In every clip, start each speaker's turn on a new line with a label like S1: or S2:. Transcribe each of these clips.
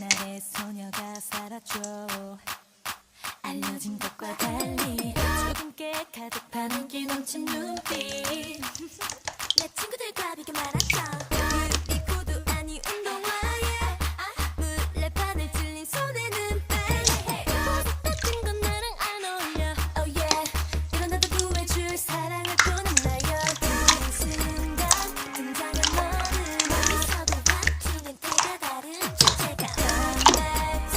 S1: 나의 소녀가 살아줘. 알려진 것과 달리 조금께 가득 반 인기 넘친 눈빛. 내 친구들과 비교 말았죠. 그 입고도 아니 운동화에 물레판을 찔린 손에는 빨래. 버섯 같은 건 나랑 안 어울려. Oh yeah, 이런 나도 구해줄 사랑을 보는 나여. 그 순간 등장한 너는 어디서도 맞추는 때가 다른 주제가. 날짝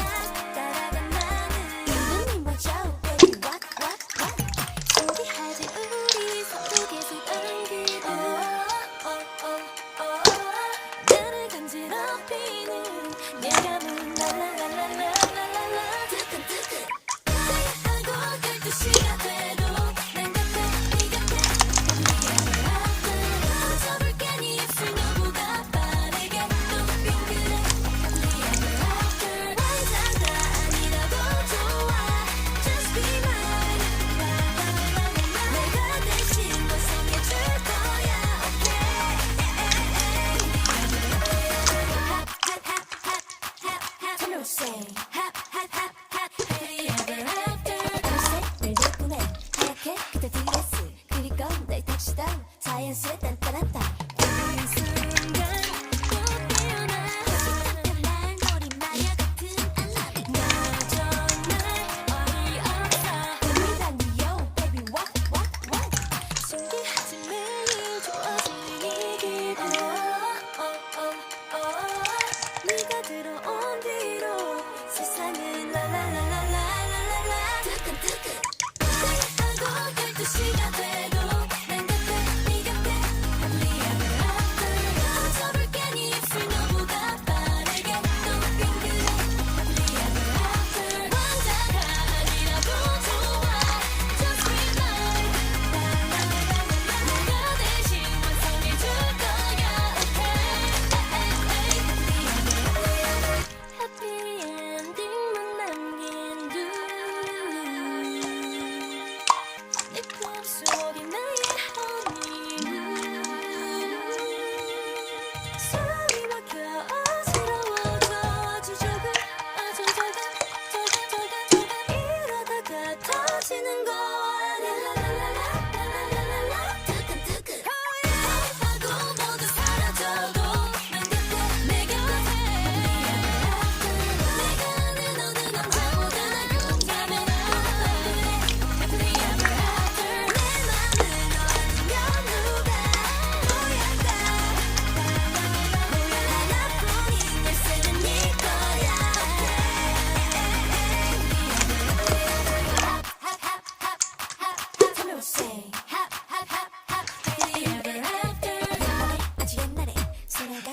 S1: 따라간 나는 이름이 뭐죠? Baby what? 소리하지 우리 서쪽에서 당기고 나를 간지럽히는 예감은 랄랄랄랄랄랄랄라. 두근두근 하고 12시가 돼도 난 곁에 네 곁에 우리 앞을 붙여볼게. 네 입술 너보다 빠르게 또 빙그레 우리 앞을 완전 다 아니라도 좋아. Just be mine. 내가 대신 완성해줄 거야. Turn around, say hop, hop, hop, hop. Happy ever after. 밤새 널 내보내 하얗게 그때 드레스 그리고 날 touchdown 자연스레 딴딴한다. 그 순간 또 깨어나 따뜻한 놀이 마약 같은 알람. 너 정말 어이없어. 우리란 이유 baby what? 신기하지 매일 좋아지는 이 기분. 네가 들어온 뒤로 세상은 랄랄랄랄랄랄라. 두근두근 하고 12시가 돼도 난 곁에 네 곁에 happily ever after. 붙여볼게. 네 입술 너보다 빠르게 또 빙그레 happily ever after. 왕자가 아니라도 좋아. Just be mine. 내가 대신 완성해줄 거야. Happy ending만 남긴 두. 내 꿈속에 나의 honeymoon. 숨이 막혀 어지러워져. 아주 조금 이러다가 터지는 거 아냐. 두근두근 하고 모두 사라져도 난 곁에 내 곁에 내가 아는 어느 남자보다 날 공감해. Happily ever after. 내 맘을 너 아니면 누가 보였다. 하나뿐인 열쇠는 네 거야. Turn around, say hop, hop, hop, hop. Happily ever after. 아주 옛날에 소녀가